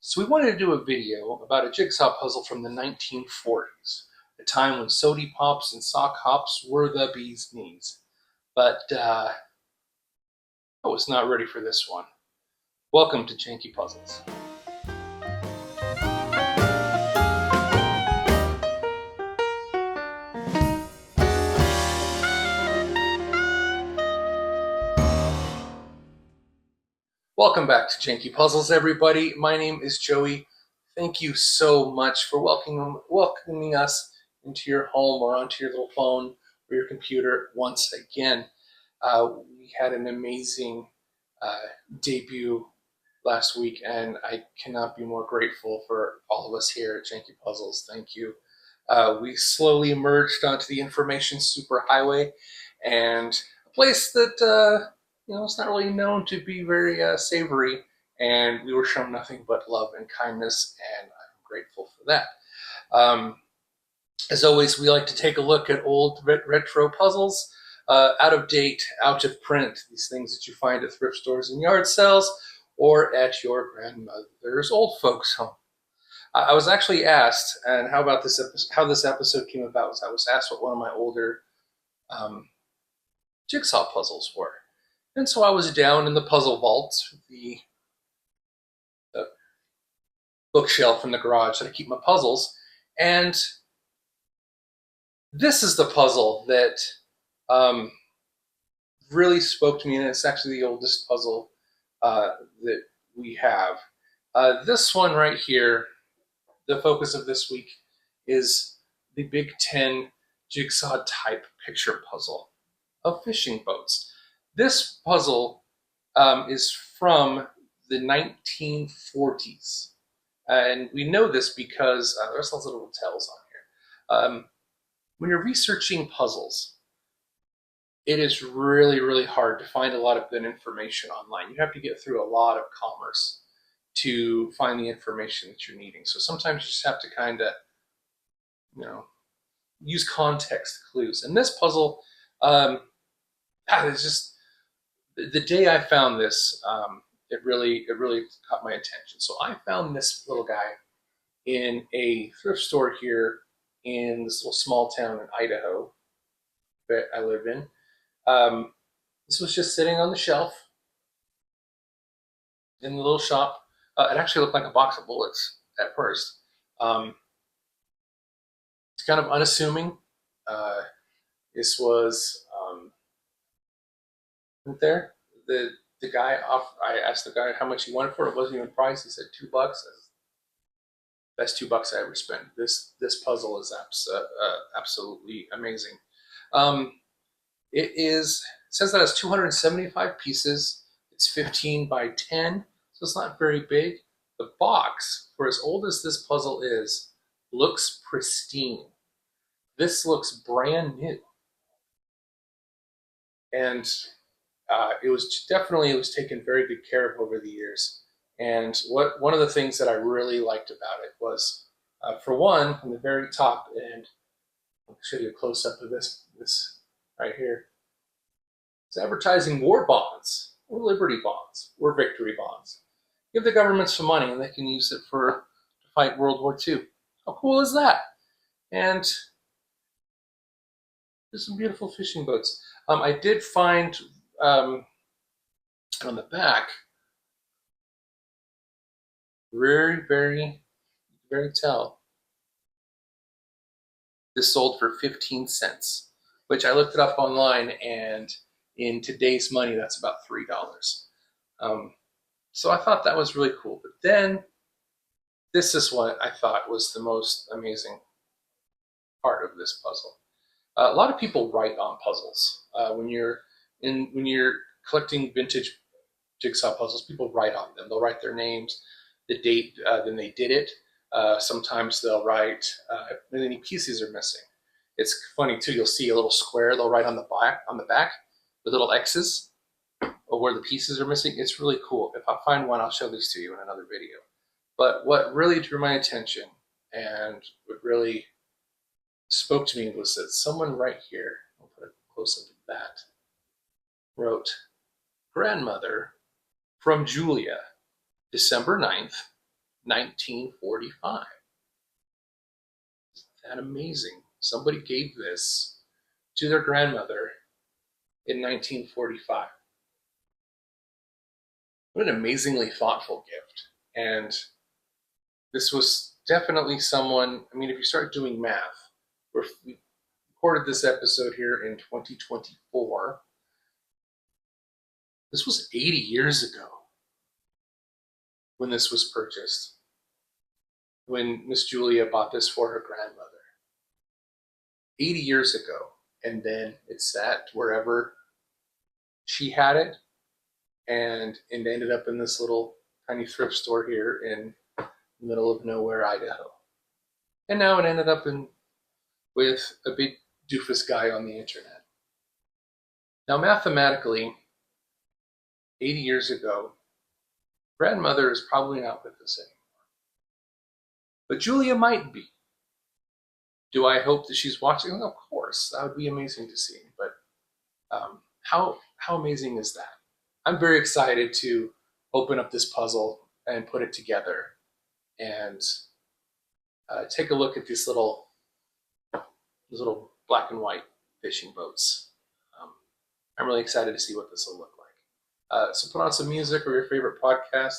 So we wanted to do a video about a jigsaw puzzle from the 1940s, a time when sody pops and sock hops were the bee's knees. But I was not ready for this one. Welcome to Janky Puzzles. Welcome back to Janky Puzzles, everybody. My name is Joey. Thank you so much for welcoming us into your home or onto your little phone or your computer once again. We had an amazing debut last week, and I cannot be more grateful for all of us here at Janky Puzzles. Thank you. We slowly emerged onto the information superhighway, and a place that it's not really known to be very savory, and we were shown nothing but love and kindness, and I'm grateful for that. As always, we like to take a look at old retro puzzles, out of date, out of print, these things that you find at thrift stores and yard sales or at your grandmother's old folks' home. I was actually asked, and how about this episode, how this episode came about was I was asked what one of my older um, jigsaw puzzles were. And so I was down in the puzzle vault, the bookshelf in the garage that I keep my puzzles, and this is the puzzle that um, really spoke to me, and it's actually the oldest puzzle that we have. This one right here, the focus of this week, is the Big Ten jigsaw type picture puzzle of fishing boats. This puzzle is from the 1940s. And we know this because there's lots of little tells on here. When you're researching puzzles, it is really, really hard to find a lot of good information online. You have to get through a lot of commerce to find the information that you're needing. So sometimes you just have to kind of, use context clues. And this puzzle, it's just the day I found this, it really caught my attention. So I found this little guy in a thrift store here in this little small town in Idaho that I live in. This was just sitting on the shelf in the little shop. It actually looked like a box of bullets at first. It's kind of unassuming. This was there. The guy off. I asked the guy how much he wanted for it. It wasn't even priced. He said $2. Best $2 I ever spent. This puzzle is absolutely amazing. It says that it's 275 pieces. It's 15 by 10, so it's not very big. The box, for as old as this puzzle is, looks pristine. This looks brand new, and it was taken very good care of over the years. And one of the things that I really liked about it was, for one, on the very top, and I'll show you a close up of this right here. It's advertising war bonds, or liberty bonds, or victory bonds. Give the government some money, and they can use it to fight World War II. How cool is that? And there's some beautiful fishing boats. I did find on the back, very tell, this sold for 15 cents, which I looked it up online, and in today's money, that's about $3. So I thought that was really cool. But then this is what I thought was the most amazing part of this puzzle. A lot of people write on puzzles. When you're collecting vintage jigsaw puzzles, people write on them. They'll write their names, the date, then they did it. Sometimes they'll write how many pieces are missing. It's funny too. You'll see a little square they'll write on the back with little X's or where the pieces are missing. It's really cool. If I find one, I'll show this to you in another video. But what really drew my attention and what really spoke to me was that someone right here, I'll put a close up of that, wrote, "Grandmother from Julia, December 9th, 1945. Isn't that amazing? Somebody gave this to their grandmother in 1945. What an amazingly thoughtful gift. And this was definitely someone, I mean, if you start doing math, we recorded this episode here in 2024. This was 80 years ago when this was purchased, when Miss Julia bought this for her grandmother. 80 years ago. And then it sat wherever she had it, and it ended up in this little tiny thrift store here in the middle of nowhere, Idaho. And now it ended up with a big doofus guy on the internet. Now, mathematically, 80 years ago, grandmother is probably not with us anymore. But Julia might be. Do I hope that she's watching? Of course, that would be amazing to see. But how amazing is that? I'm very excited to open up this puzzle and put it together and take a look at these little black and white fishing boats. I'm really excited to see what this will look like. So put on some music or your favorite podcast.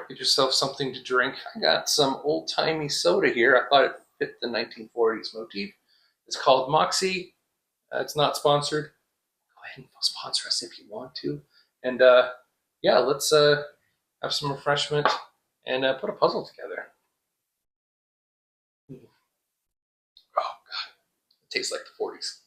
Get yourself something to drink. I got some old-timey soda here. I thought it fit the 1940s motif. It's called Moxie. It's not sponsored. Go ahead and sponsor us if you want to. And yeah, let's have some refreshment and put a puzzle together. Oh God, it tastes like the 40s.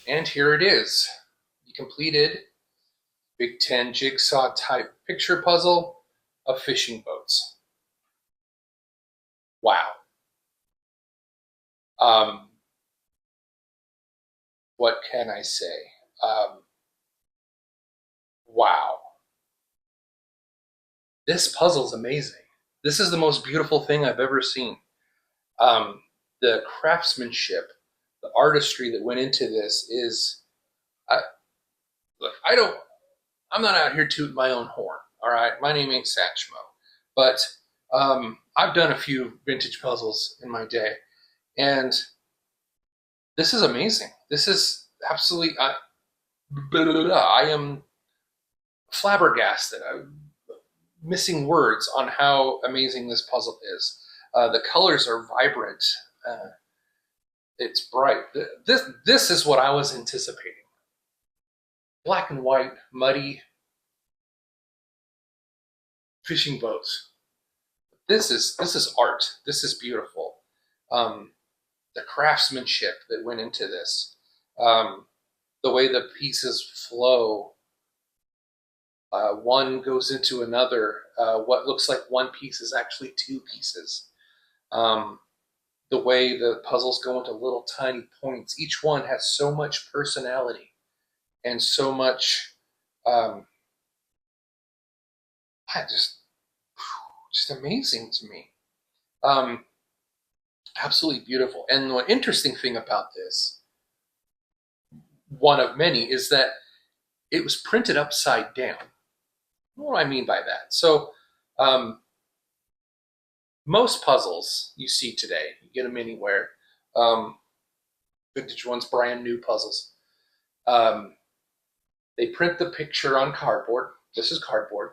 And here it is, the completed Big Ten jigsaw type picture puzzle of fishing boats. Wow. What can I say? Wow. This puzzle's amazing. This is the most beautiful thing I've ever seen. Um, the craftsmanship, the artistry that went into this is, I, look, I'm not out here tooting my own horn. All right, my name ain't Satchmo, but I've done a few vintage puzzles in my day, and this is amazing. This is absolutely. I am flabbergasted. I'm missing words on how amazing this puzzle is. The colors are vibrant. Uh, it's bright. This is what I was anticipating. Black and white, muddy fishing boats. This is art. This is beautiful. Um, the craftsmanship that went into this, the way the pieces flow. One goes into another. What looks like one piece is actually two pieces. Um, the way the puzzles go into little tiny points. Each one has so much personality and so much. Um, just amazing to me. Um, absolutely beautiful. And the interesting thing about this, one of many, is that it was printed upside down. What do I mean by that? So, um, most puzzles you see today, you get them anywhere. Um, vintage ones, brand new puzzles. Um, they print the picture on cardboard. This is cardboard,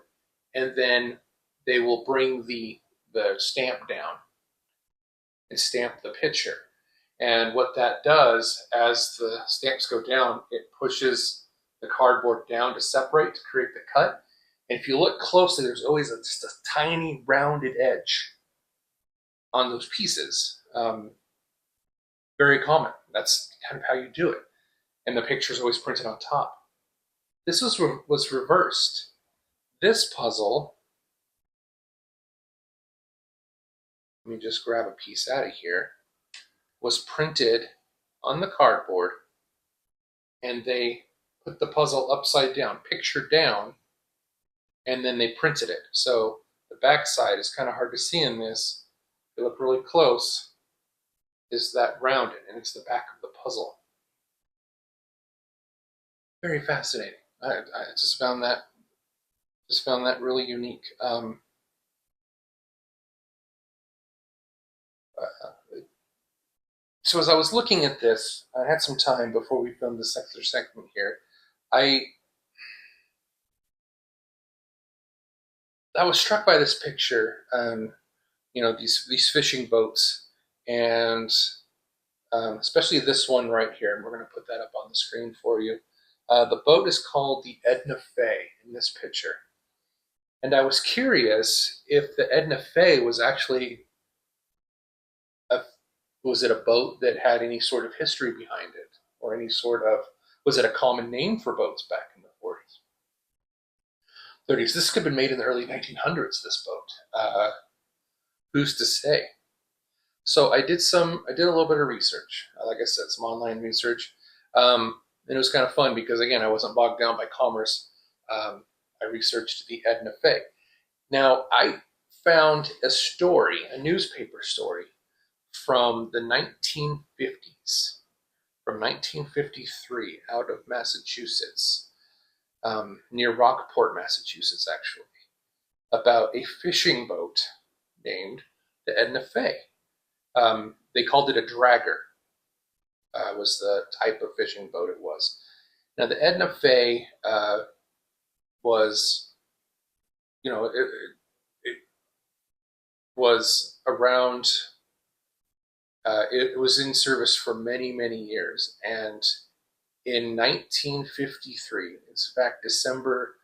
and then they will bring the stamp down and stamp the picture. And what that does, as the stamps go down, it pushes the cardboard down to separate to create the cut. And if you look closely, there's always just a tiny rounded edge on those pieces. Very common. That's kind of how you do it. And the picture is always printed on top. This was reversed. This puzzle, let me just grab a piece out of here, was printed on the cardboard, and they put the puzzle upside down, picture down, and then they printed it. So the back side is kind of hard to see in this. If you look really close, is that rounded, and it's the back of the puzzle. Very fascinating. I just found that really unique. So as I was looking at this, I had some time before we filmed this extra segment here. I I was struck by this picture. These fishing boats, and especially this one right here. And we're going to put that up on the screen for you. The boat is called the Edna Fay in this picture, and I was curious if the Edna Fay was actually a was it a boat that had any sort of history behind it, or any sort of was it a common name for boats back in the 40s, 30s? This could have been made in the early 1900s. This boat. Who's to say? So I did a little bit of research. Like I said, some online research, and it was kind of fun because again, I wasn't bogged down by commerce. I researched the Edna Fay. Now I found a story, a newspaper story from the 1950s, from 1953, out of Massachusetts, near Rockport, Massachusetts, actually, about a fishing boat named the Edna Fay. They called it a dragger, was the type of fishing boat it was. Now, the Edna Fay was, it was around, it was in service for many, many years. And in 1953, in fact, December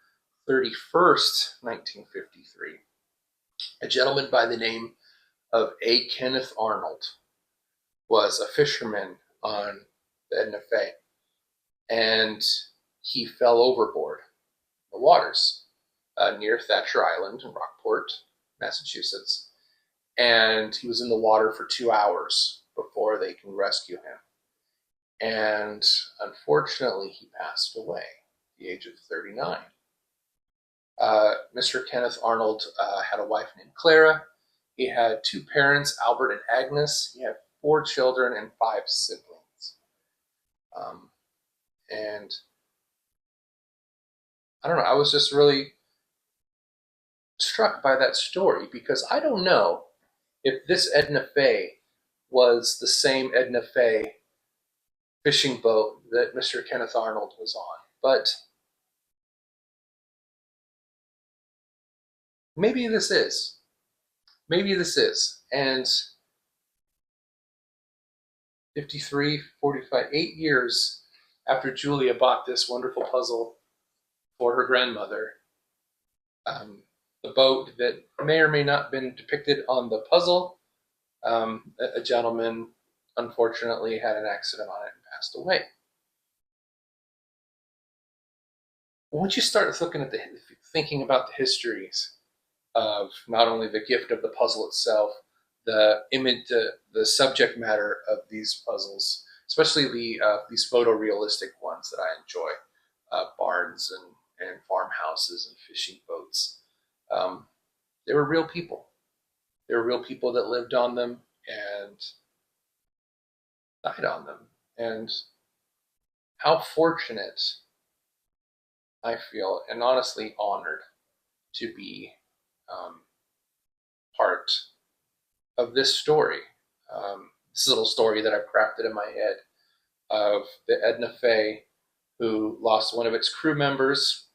31st, 1953, a gentleman by the name of A. Kenneth Arnold was a fisherman on the Edna Fay, and he fell overboard in the waters near Thatcher Island in Rockport, Massachusetts, and he was in the water for 2 hours before they can rescue him. And unfortunately, he passed away at the age of 39. Mr. Kenneth Arnold had a wife named Clara. He had 2 parents, Albert and Agnes. He had 4 children and 5 siblings. And I don't know, I was just really struck by that story because I don't know if this Edna Fay was the same Edna Fay fishing boat that Mr. Kenneth Arnold was on. But maybe this is. Maybe this is. And 53, 45, 8 years after Julia bought this wonderful puzzle for her grandmother, the boat that may or may not have been depicted on the puzzle, a gentleman unfortunately had an accident on it and passed away. Once you start thinking about the histories of not only the gift of the puzzle itself, the image, the subject matter of these puzzles, especially these photorealistic ones that I enjoy, barns and farmhouses and fishing boats. They were real people. They were real people that lived on them and died on them. And how fortunate I feel, and honestly honored, to be part of this story. This little story that I've crafted in my head of the Edna Fay who lost one of its crew members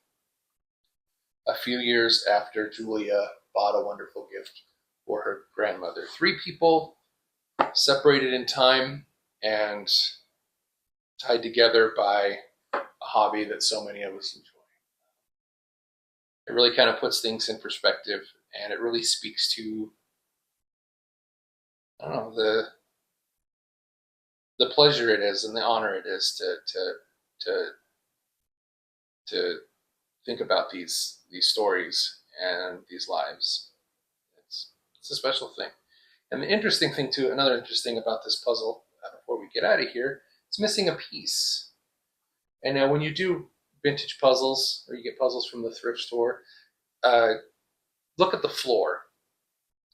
a few years after Julia bought a wonderful gift for her grandmother. 3 people separated in time and tied together by a hobby that so many of us enjoy. It really kind of puts things in perspective, and it really speaks to, I don't know, the pleasure it is and the honor it is to think about these stories and these lives. It's a special thing. And the interesting thing too, another interesting about this puzzle, before we get out of here, it's missing a piece. And now when you do vintage puzzles, or you get puzzles from the thrift store, look at the floor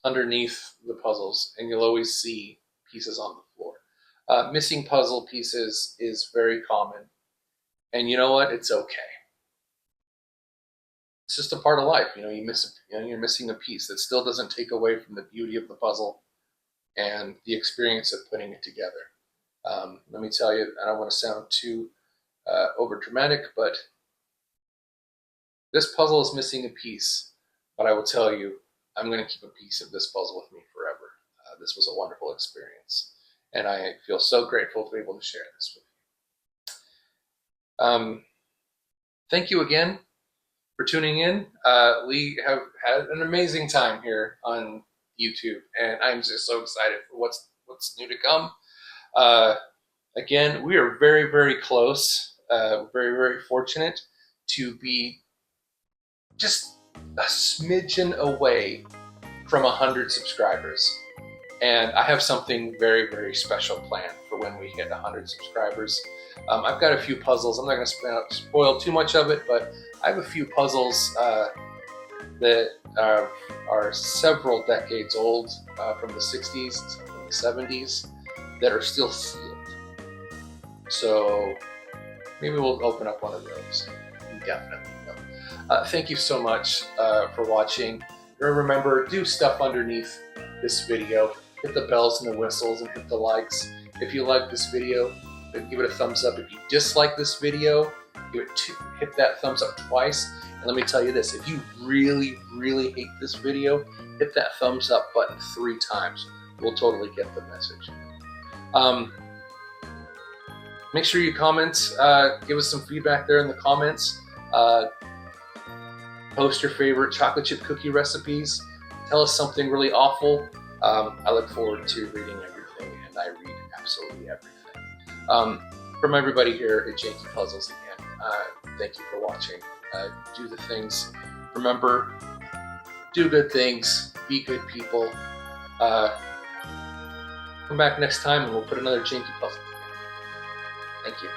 underneath the puzzles, and you'll always see pieces on the floor. Missing puzzle pieces is very common, and you know what? It's okay. It's just a part of life. You're missing a piece. That still doesn't take away from the beauty of the puzzle and the experience of putting it together. Let me tell you, I don't want to sound too over dramatic, but this puzzle is missing a piece. But I will tell you, I'm going to keep a piece of this puzzle with me forever. This was a wonderful experience, and I feel so grateful to be able to share this with you. Thank you again for tuning in. We have had an amazing time here on YouTube, and I'm just so excited for what's new to come. Again, we are very, very close, very, very fortunate to be just a smidgen away from 100 subscribers. And I have something very, very special planned for when we hit 100 subscribers. I've got a few puzzles. I'm not going to spoil too much of it, but I have a few puzzles that are several decades old, from the 60s, from the 70s, that are still sealed. So maybe we'll open up one of those. Definitely. Thank you so much for watching. Remember, do stuff underneath this video. Hit the bells and the whistles and hit the likes. If you like this video, give it a thumbs up. If you dislike this video, hit that thumbs up twice. And let me tell you this, if you really, really hate this video, hit that thumbs up button 3 times. We'll totally get the message. Make sure you comment, give us some feedback there in the comments. Post your favorite chocolate chip cookie recipes. Tell us something really awful. I look forward to reading everything, and I read absolutely everything. From everybody here at Janky Puzzles again, thank you for watching. Do the things. Remember, do good things. Be good people. Come back next time, and we'll put another Janky Puzzle together. Thank you.